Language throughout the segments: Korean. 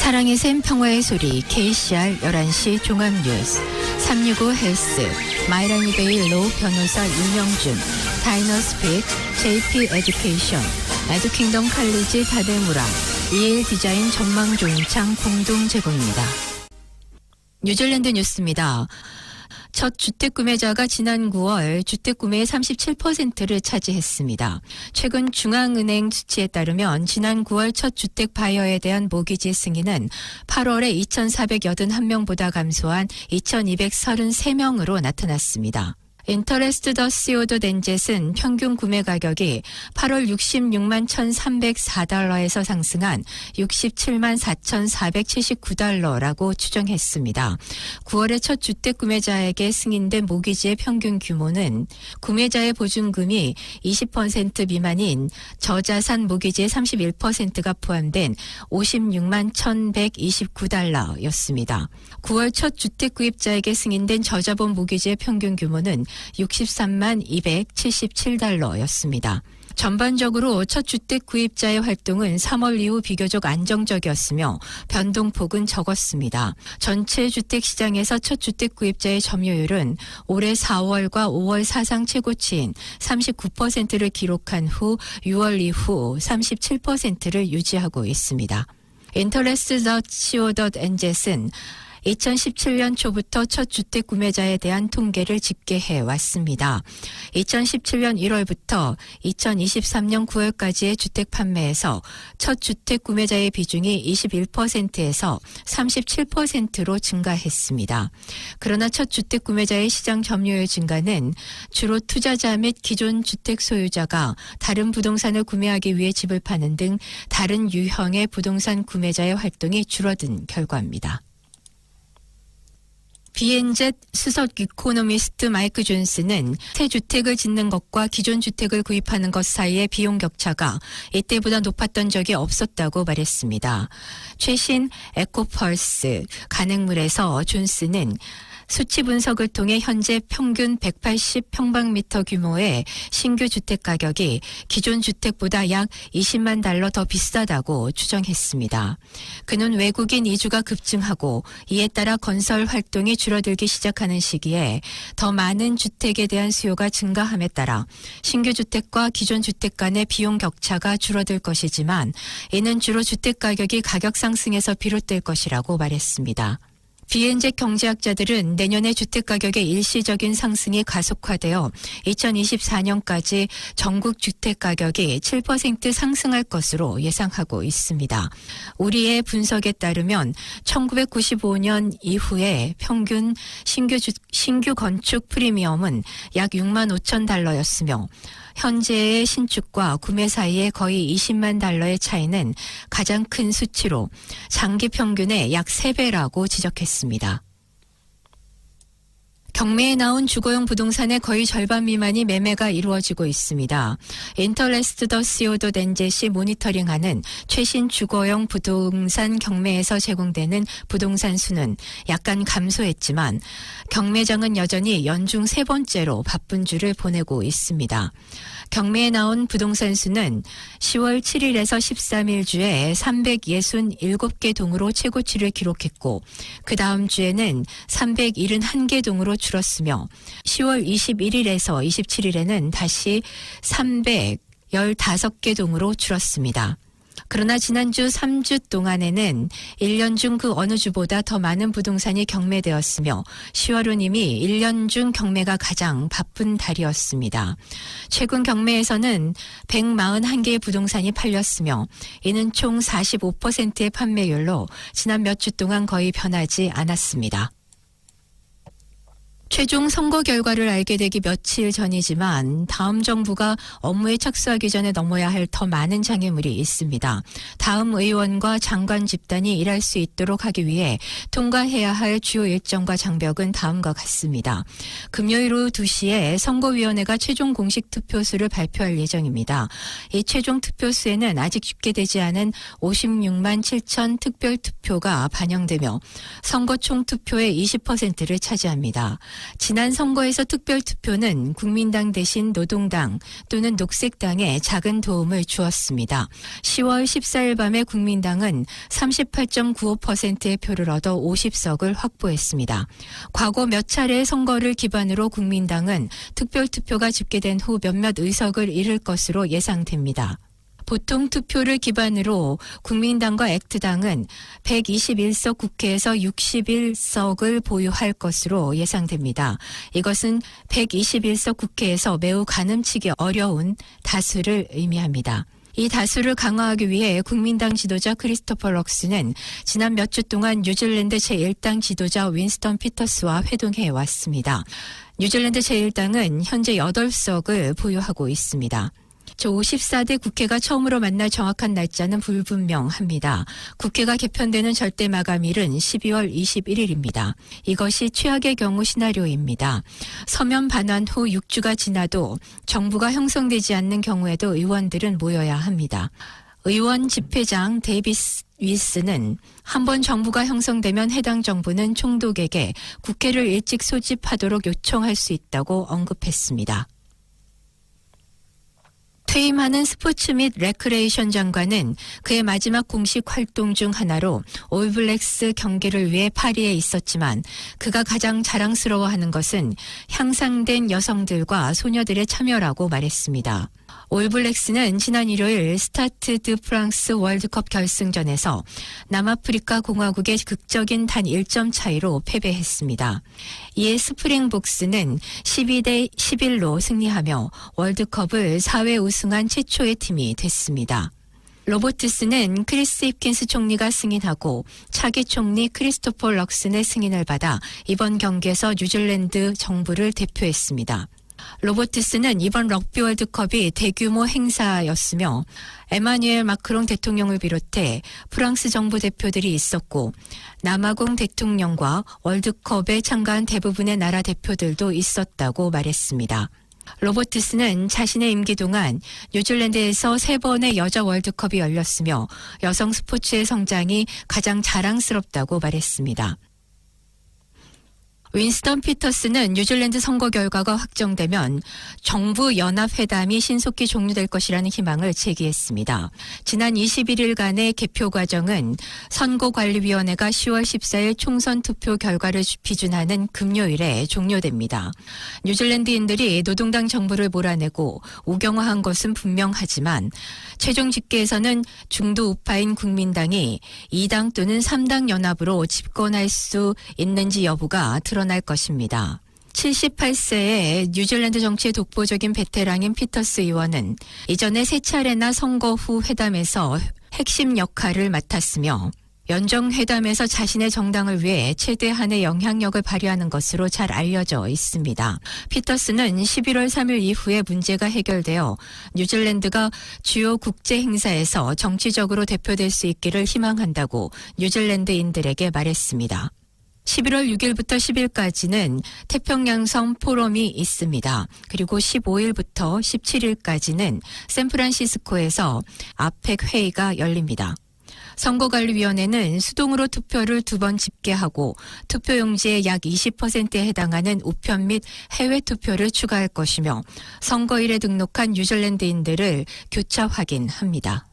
사랑의 샘 평화의 소리 KCR 11시 종합뉴스 365 헬스 마이라니베이 로우 변호사 윤영준 다이너스픽 JP 에듀케이션 에듀킹덤 칼리지 다데무라 EL 디자인 전망조인창 공동 제공입니다. 뉴질랜드 뉴스입니다. 첫 주택 구매자가 지난 9월 주택 구매의 37%를 차지했습니다. 최근 중앙은행 수치에 따르면 지난 9월 첫 주택 바이어에 대한 모기지 승인은 8월에 2,481명보다 감소한 2,233명으로 나타났습니다. 인터레스트 더 시오드 덴젯은 평균 구매 가격이 8월 66만 1,304달러에서 상승한 67만 4,479달러라고 추정했습니다. 9월의 첫 주택 구매자에게 승인된 모기지의 평균 규모는 구매자의 보증금이 20% 미만인 저자산 모기지의 31%가 포함된 56만 1,129달러였습니다. 9월 첫 주택 구입자에게 승인된 저자본 모기지의 평균 규모는 63만 277달러였습니다. 전반적으로 첫 주택 구입자의 활동은 3월 이후 비교적 안정적이었으며 변동폭은 적었습니다. 전체 주택 시장에서 첫 주택 구입자의 점유율은 올해 4월과 5월 사상 최고치인 39%를 기록한 후 6월 이후 37%를 유지하고 있습니다. interest.co.nz은 2017년 초부터 첫 주택 구매자에 대한 통계를 집계해 왔습니다. 2017년 1월부터 2023년 9월까지의 주택 판매에서 첫 주택 구매자의 비중이 21%에서 37%로 증가했습니다. 그러나 첫 주택 구매자의 시장 점유율 증가는 주로 투자자 및 기존 주택 소유자가 다른 부동산을 구매하기 위해 집을 파는 등 다른 유형의 부동산 구매자의 활동이 줄어든 결과입니다. BNZ 수석 이코노미스트 마이크 존스는 새 주택을 짓는 것과 기존 주택을 구입하는 것 사이의 비용 격차가 이때보다 높았던 적이 없었다고 말했습니다. 최신 에코펄스 간행물에서 존스는 수치 분석을 통해 현재 평균 180평방미터 규모의 신규 주택 가격이 기존 주택보다 약 20만 달러 더 비싸다고 추정했습니다. 그는 외국인 이주가 급증하고 이에 따라 건설 활동이 줄어들기 시작하는 시기에 더 많은 주택에 대한 수요가 증가함에 따라 신규 주택과 기존 주택 간의 비용 격차가 줄어들 것이지만 이는 주로 주택 가격이 가격 상승에서 비롯될 것이라고 말했습니다. BNZ 경제학자들은 내년에 주택가격의 일시적인 상승이 가속화되어 2024년까지 전국 주택가격이 7% 상승할 것으로 예상하고 있습니다. 우리의 분석에 따르면 1995년 이후에 평균 신규 건축 프리미엄은 약 6만 5천 달러였으며 현재의 신축과 구매 사이의 거의 20만 달러의 차이는 가장 큰 수치로 장기 평균의 약 3배라고 지적했습니다. 경매에 나온 주거용 부동산의 거의 절반 미만이 매매가 이루어지고 있습니다. interest.co.nz이 모니터링하는 최신 주거용 부동산 경매에서 제공되는 부동산 수는 약간 감소했지만 경매장은 여전히 연중 3번째로 바쁜 주를 보내고 있습니다. 경매에 나온 부동산 수는 10월 7일에서 13일 주에 367개 동으로 최고치를 기록했고 그 다음 주에는 371개 동으로 줄었으며 10월 21일에서 27일에는 다시 315개 동으로 줄었습니다. 그러나 지난주 3주 동안에는 1년 중 그 어느 주보다 더 많은 부동산이 경매되었으며 10월은 이미 1년 중 경매가 가장 바쁜 달이었습니다. 최근 경매에서는 141개의 부동산이 팔렸으며 이는 총 45%의 판매율로 지난 몇 주 동안 거의 변하지 않았습니다. 최종 선거 결과를 알게 되기 며칠 전이지만 다음 정부가 업무에 착수하기 전에 넘어야 할 더 많은 장애물이 있습니다. 다음 의원과 장관 집단이 일할 수 있도록 하기 위해 통과해야 할 주요 일정과 장벽은 다음과 같습니다. 금요일 오후 2시에 선거위원회가 최종 공식 투표수를 발표할 예정입니다. 이 최종 투표수에는 아직 집계되지 않은 56만 7천 특별 투표가 반영되며 선거 총 투표의 20%를 차지합니다. 지난 선거에서 특별투표는 국민당 대신 노동당 또는 녹색당에 작은 도움을 주었습니다. 10월 14일 밤에 국민당은 38.95%의 표를 얻어 50석을 확보했습니다. 과거 몇 차례의 선거를 기반으로 국민당은 특별투표가 집계된 후 몇몇 의석을 잃을 것으로 예상됩니다. 보통 투표를 기반으로 국민당과 액트당은 121석 국회에서 61석을 보유할 것으로 예상됩니다. 이것은 121석 국회에서 매우 가늠치기 어려운 다수를 의미합니다. 이 다수를 강화하기 위해 국민당 지도자 크리스토퍼 럭스는 지난 몇 주 동안 뉴질랜드 제1당 지도자 윈스턴 피터스와 회동해 왔습니다. 뉴질랜드 제1당은 현재 8석을 보유하고 있습니다. 제54대 국회가 처음으로 만날 정확한 날짜는 불분명합니다. 국회가 개편되는 절대 마감일은 12월 21일입니다. 이것이 최악의 경우 시나리오입니다. 서면 반환 후 6주가 지나도 정부가 형성되지 않는 경우에도 의원들은 모여야 합니다. 의원 집회장 데이비스 윌슨은 한번 정부가 형성되면 해당 정부는 총독에게 국회를 일찍 소집하도록 요청할 수 있다고 언급했습니다. 퇴임하는 스포츠 및 레크레이션 장관은 그의 마지막 공식 활동 중 하나로 올블랙스 경기를 위해 파리에 있었지만 그가 가장 자랑스러워하는 것은 향상된 여성들과 소녀들의 참여라고 말했습니다. 올블랙스는 지난 일요일 스타트 드 프랑스 월드컵 결승전에서 남아프리카 공화국의 극적인 단 1점 차이로 패배했습니다. 이에 스프링복스는 12대 11로 승리하며 월드컵을 4회 우승한 최초의 팀이 됐습니다. 로버트스는 크리스 힙킨스 총리가 승인하고 차기 총리 크리스토퍼 럭슨의 승인을 받아 이번 경기에서 뉴질랜드 정부를 대표했습니다. 로버트스는 이번 럭비 월드컵이 대규모 행사였으며 에마뉘엘 마크롱 대통령을 비롯해 프랑스 정부 대표들이 있었고 남아공 대통령과 월드컵에 참가한 대부분의 나라 대표들도 있었다고 말했습니다. 로버트스는 자신의 임기 동안 뉴질랜드에서 3번의 여자 월드컵이 열렸으며 여성 스포츠의 성장이 가장 자랑스럽다고 말했습니다. 윈스턴 피터스는 뉴질랜드 선거 결과가 확정되면 정부 연합회담이 신속히 종료될 것이라는 희망을 제기했습니다. 지난 21일간의 개표 과정은 선거관리위원회가 10월 14일 총선 투표 결과를 비준하는 금요일에 종료됩니다. 뉴질랜드인들이 노동당 정부를 몰아내고 우경화한 것은 분명하지만 최종 집계에서는 중도 우파인 국민당이 2당 또는 3당 연합으로 집권할 수 있는지 여부가 드러날 것입니다. 78세의 뉴질랜드 정치의 독보적인 베테랑인 피터스 의원은 이전에 3차례나 선거 후 회담에서 핵심 역할을 맡았으며 연정회담에서 자신의 정당을 위해 최대한의 영향력을 발휘하는 것으로 잘 알려져 있습니다. 피터스는 11월 3일 이후에 문제가 해결되어 뉴질랜드가 주요 국제 행사에서 정치적으로 대표될 수 있기를 희망한다고 뉴질랜드인들에게 말했습니다. 11월 6일부터 10일까지는 태평양성 포럼이 있습니다. 그리고 15일부터 17일까지는 샌프란시스코에서 아펙 회의가 열립니다. 선거관리위원회는 수동으로 투표를 2번 집계하고 투표용지의 약 20%에 해당하는 우편 및 해외 투표를 추가할 것이며 선거일에 등록한 뉴질랜드인들을 교차 확인합니다.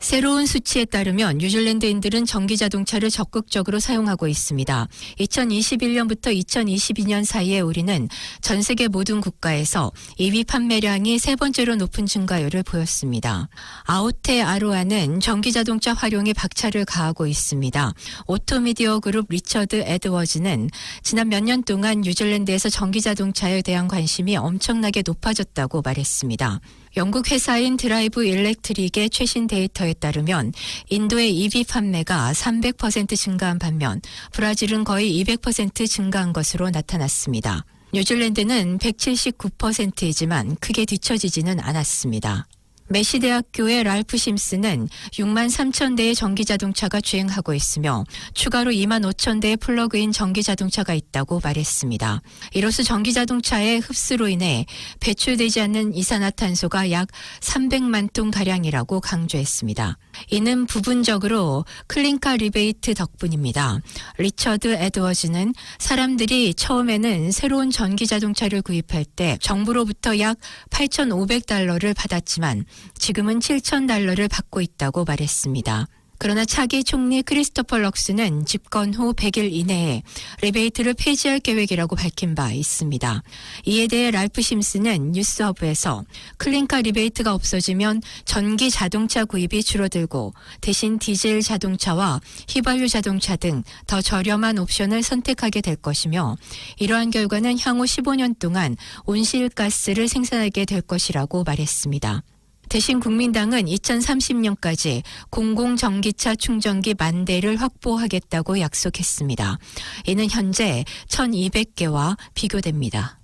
새로운 수치에 따르면 뉴질랜드인들은 전기자동차를 적극적으로 사용하고 있습니다. 2021년부터 2022년 사이에 우리는 전 세계 모든 국가에서 EV 판매량이 3번째로 높은 증가율을 보였습니다. 아오테 아로아는 전기자동차 활용에 박차를 가하고 있습니다. 오토미디어 그룹 리처드 에드워즈는 지난 몇 년 동안 뉴질랜드에서 전기자동차에 대한 관심이 엄청나게 높아졌다고 말했습니다. 영국 회사인 드라이브 일렉트릭의 최신 데이터에 따르면 인도의 EV 판매가 300% 증가한 반면 브라질은 거의 200% 증가한 것으로 나타났습니다. 뉴질랜드는 179%이지만 크게 뒤처지지는 않았습니다. 메시대학교의 랄프 심스는 6만 3천 대의 전기자동차가 주행하고 있으며 추가로 2만 5천 대의 플러그인 전기자동차가 있다고 말했습니다. 이로써 전기자동차의 흡수로 인해 배출되지 않는 이산화탄소가 약 300만 톤가량이라고 강조했습니다. 이는 부분적으로 클린카 리베이트 덕분입니다. 리처드 에드워즈는 사람들이 처음에는 새로운 전기자동차를 구입할 때 정부로부터 약 8,500달러를 받았지만 지금은 7,000달러를 받고 있다고 말했습니다. 그러나 차기 총리 크리스토퍼 럭스는 집권 후 100일 이내에 리베이트를 폐지할 계획이라고 밝힌 바 있습니다. 이에 대해 랄프 심스는 뉴스허브에서 클린카 리베이트가 없어지면 전기 자동차 구입이 줄어들고 대신 디젤 자동차와 휘발유 자동차 등 더 저렴한 옵션을 선택하게 될 것이며 이러한 결과는 향후 15년 동안 온실가스를 생산하게 될 것이라고 말했습니다. 대신 국민당은 2030년까지 공공전기차 충전기 10,000대를 확보하겠다고 약속했습니다. 이는 현재 1,200개와 비교됩니다.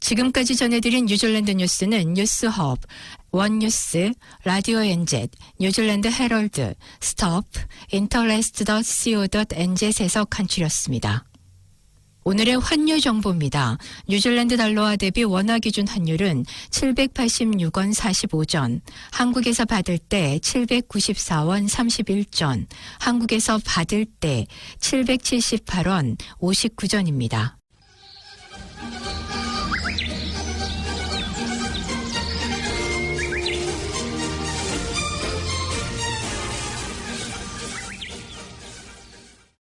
지금까지 전해드린 뉴질랜드 뉴스는 뉴스허브, 원뉴스, 라디오 NZ, 뉴질랜드 헤럴드, 스톱, interest.co.nz에서 간추렸습니다. 오늘의 환율 정보입니다. 뉴질랜드 달러화 대비 원화 기준 환율은 786원 45전, 한국에서 받을 때 794원 31전, 한국에서 받을 때 778원 59전입니다.